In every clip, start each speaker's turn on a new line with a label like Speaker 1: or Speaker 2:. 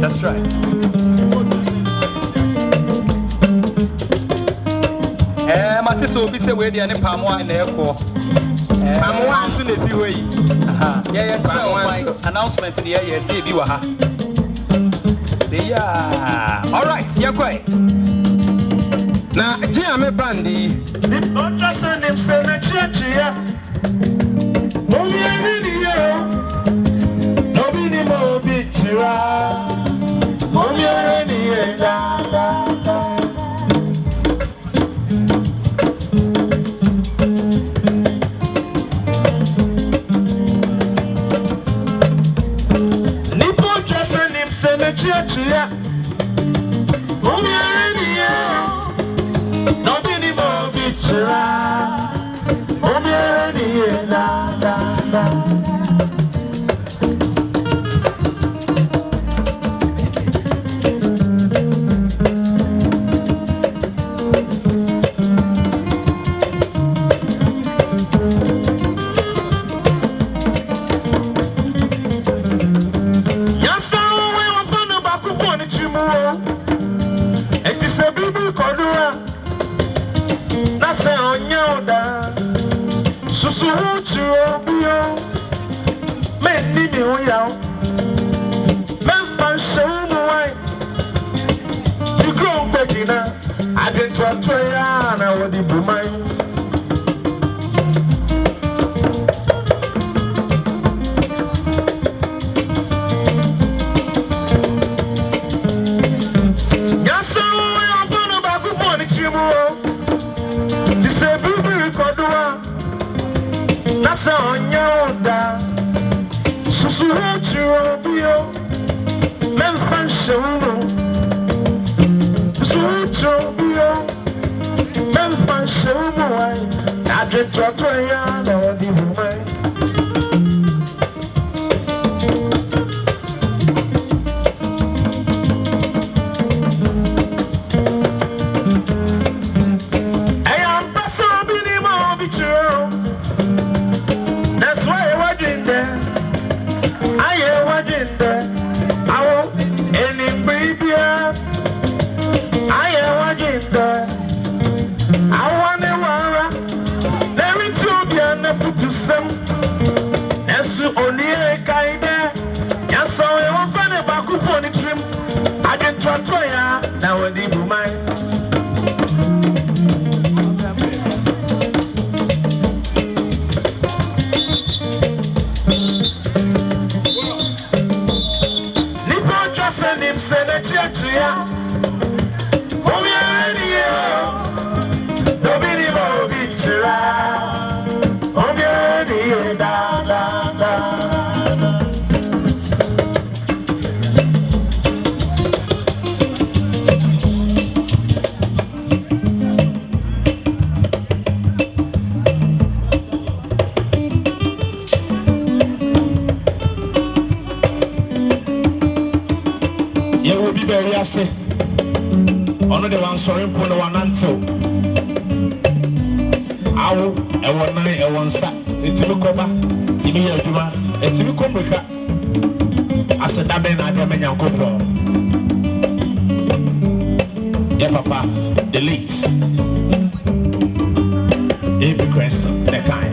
Speaker 1: That's right. Matiso be say we dey any palm wine na ekwo. Palm wine so na si ho yi. Aha. Yeah, announcement dey say bi wa ha. Say ya. All right, yeah kwai. Na Nyame bandi. Don't just send him say na chia. No me any yo. No be ni mo bi chira. No me any da. Nipo just send him say na chia. No me any yo. No be ni mo bi chira. No me any da. I didn't try to I would be mine. Yes, so I found about the morning. This is a baby cordua. That's on your da. So you bio. Men function. Men function boy, I get to a no the woman. I am passing being more bitter. That's why I was in there. I was in there. I won't any baby. I was in there. I want to worry. Let me tell you, I'm not to some. That's only a kind of. Yes, so I want to find a back for the trim. I can try to ya. Now, I need to mind. Nipo just send him send a chia. You will be very happy. One of the ones sorry for the one until I want nine, I want sat. It's a cover, Timmy Yaduma, a Timmy Cobrica. I said, that man, I don't mean your couple. Yeah, Papa, the leads. Every question, the kind.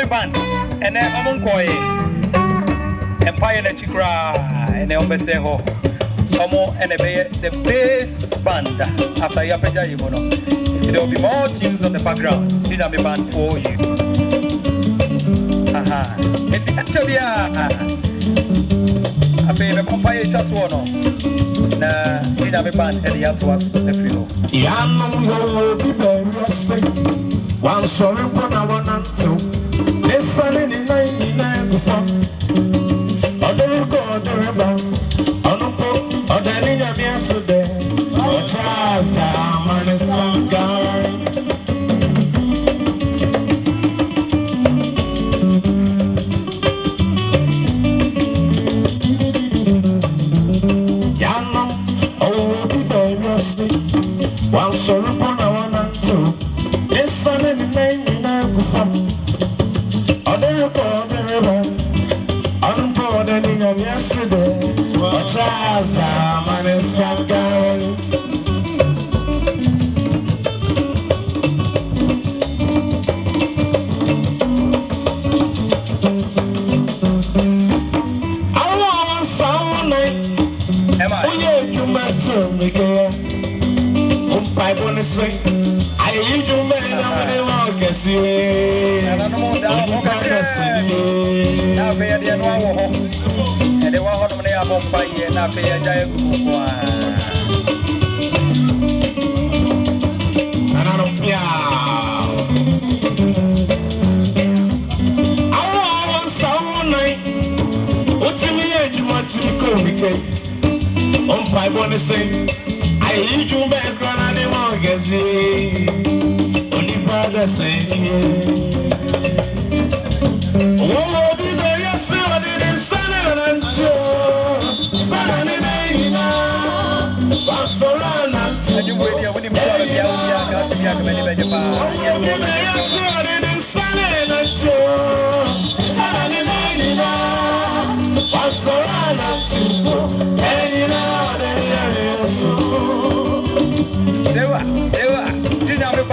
Speaker 1: Band and then I'm going Empire Chikra and then say ho Somo and the bass band after Yapeja Yimono. There will be more tunes on the background. Nyame band for you. Aha. It's actually a favorite Empire Chatuano. Na Nyame band and the Atwas the Frilo. One sorry, one I want to. This Sunday in 99 before. Other go the river. Onopo, other ninja yesterday. Oh, Charles, I'm a song guy.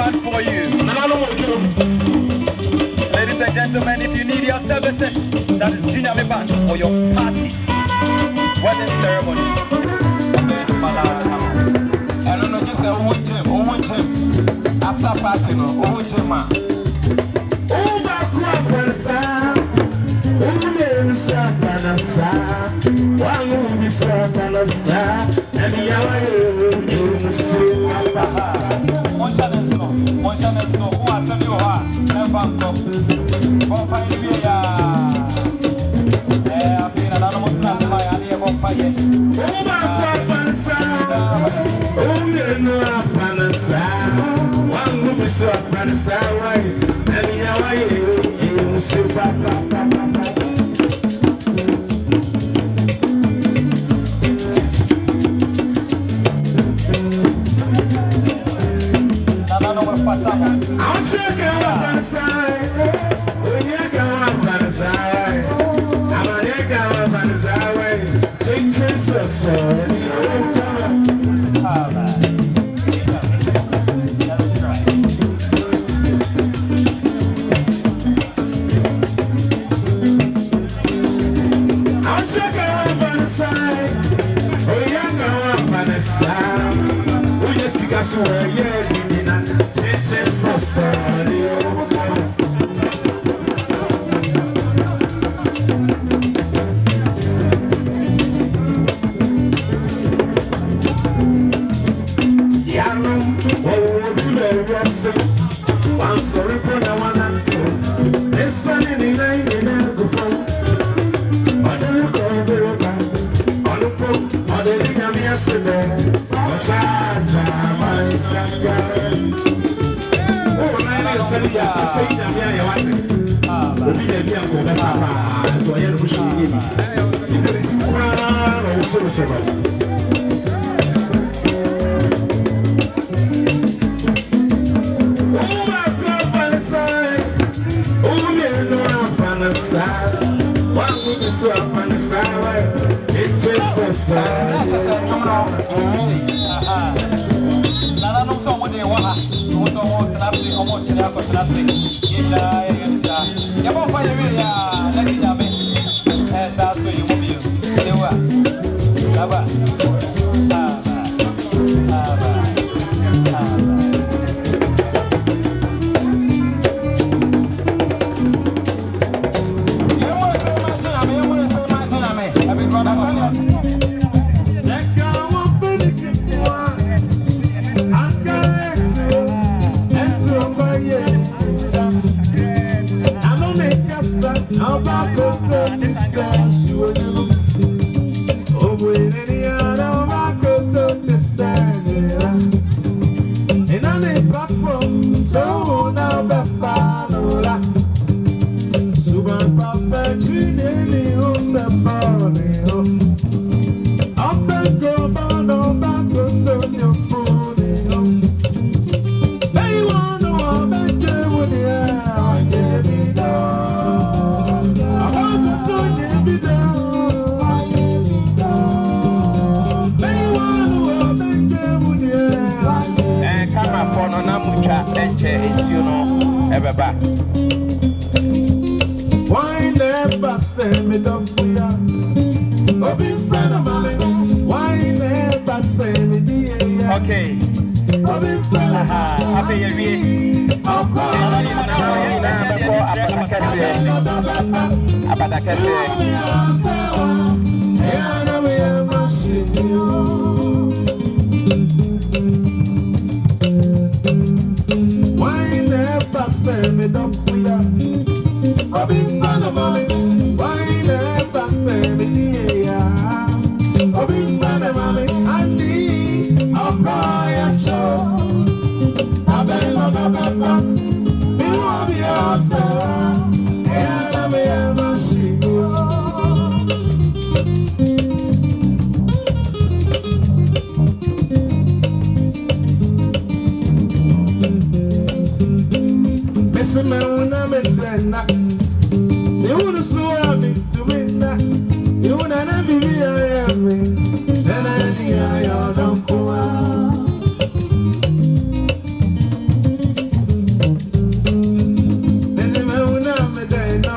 Speaker 1: For you. Ladies and gentlemen, if you need your services, that is Nyame band for your parties, wedding ceremonies. I don't know, just a own gym. After party, no, own gym. Aba.
Speaker 2: Why never send me the fire? Oh, big friend of mine. Why never send me the air?
Speaker 1: Okay.
Speaker 2: Oh, big friend of mine.
Speaker 1: Happy year.
Speaker 2: Why never send me the fire? Oh, big friend of mine. Why never send me the air? Oh, big friend of mine. I need a cry and show. I beg no papa. Me want be yourself. And I may have a shit. Listen, man, when I'm in there, you wouldn't swear me to me, you wouldn't be here, then I don't go out. Listen, man, when I'm in there, no.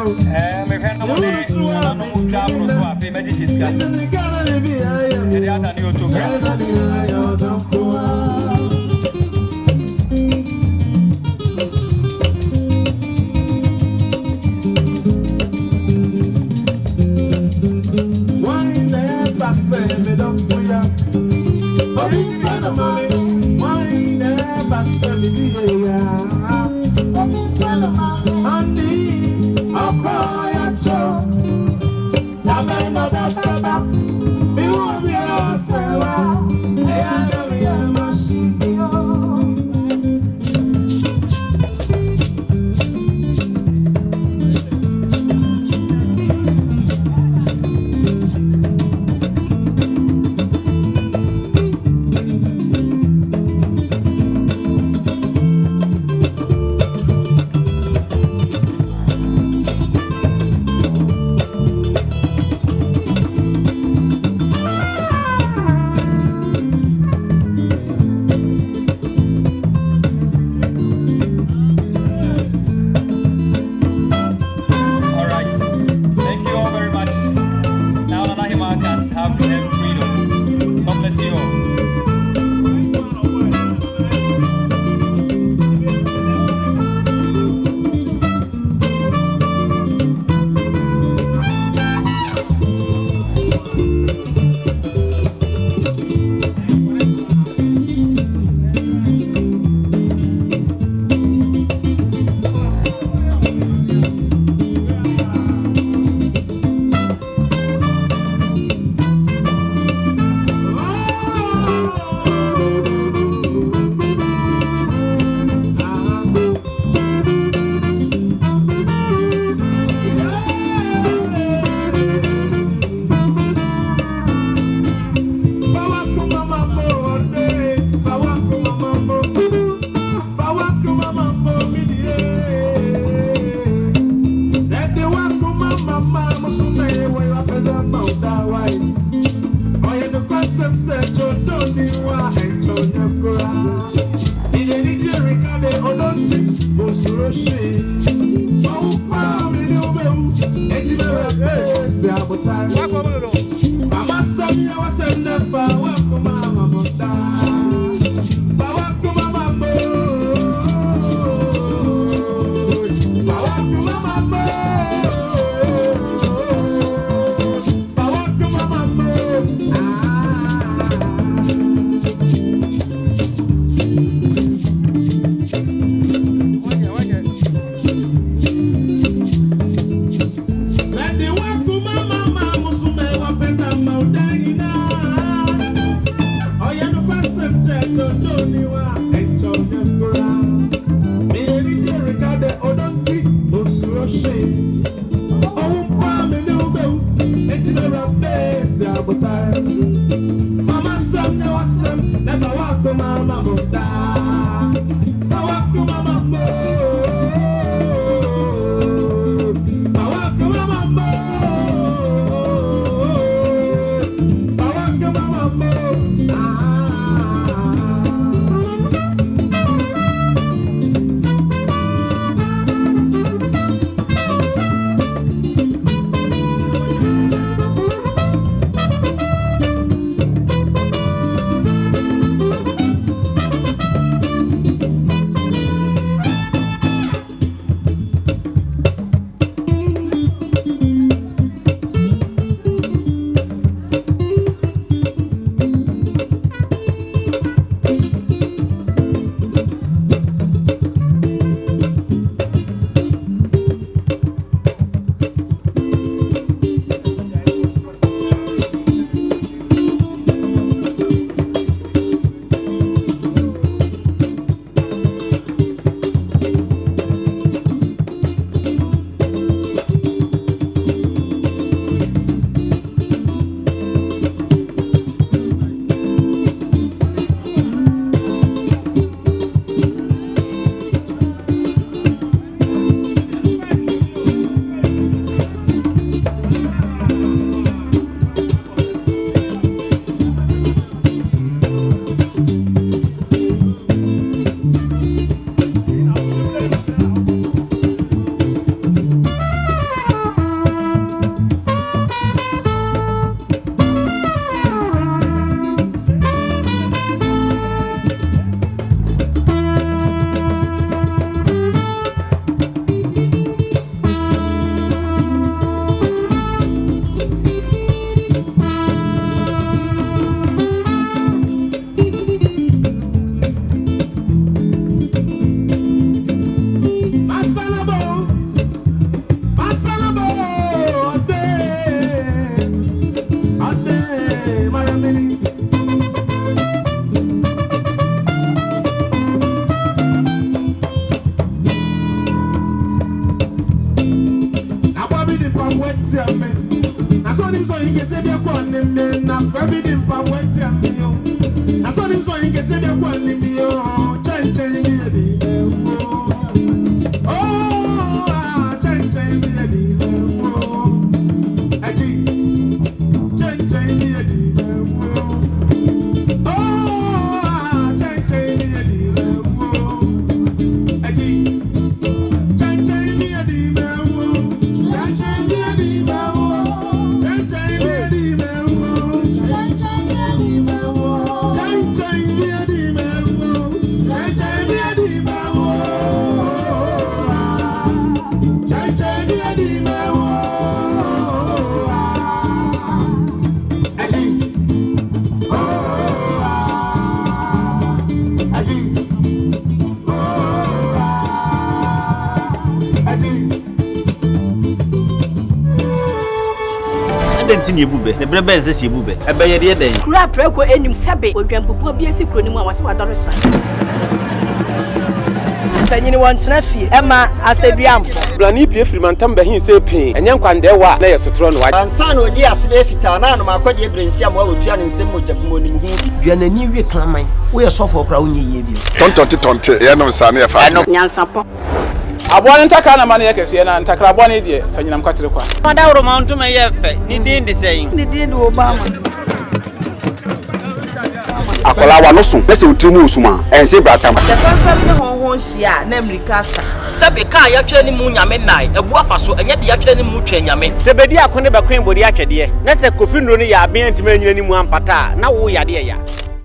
Speaker 2: I saw him so he can say they're one and then I'm grabbing him for what I saw him so he can say they're one and me. Oh, change me. Oh, change me. Oh, actually, change me. Oh, change me. Oh, actually.
Speaker 3: Ntini ebube ne brebe nsesi ebube ebeye de den
Speaker 4: kura preko enim sebe odwampopo bi esi kuro ni mu a wase wadore sra panyini wontena fie ema aseduamfo
Speaker 5: blani pie frimantam be hin se pin enye nkwandewa na yesotro no
Speaker 6: ansa na odi asebe fita na no makode ebrensi am wa otua ne nsem mojabumo ni mu
Speaker 3: duanani wie klaman wo yesofo kra wonye yie bi
Speaker 7: tontonte ye no nsa na ye fa
Speaker 4: NYANSAPO
Speaker 5: abone ntakra na mane yekese na ntakra abone de fanyinam kwatere kwa
Speaker 3: wada woro ma ntoma ye fe ni din de sein
Speaker 4: ni din de obama
Speaker 7: akola wa no so pese utrimu usuma ense bratam
Speaker 8: the first ne honhon hia na America sa
Speaker 9: sebe ka ya twa ni mu nyame nai ebu afaso enye de ya twa ni mu twa nyame
Speaker 3: sebedi akone be kwen bodi atwede na se kofi nro ni ya aben ntima nyina ni mu ampata na wo yade ya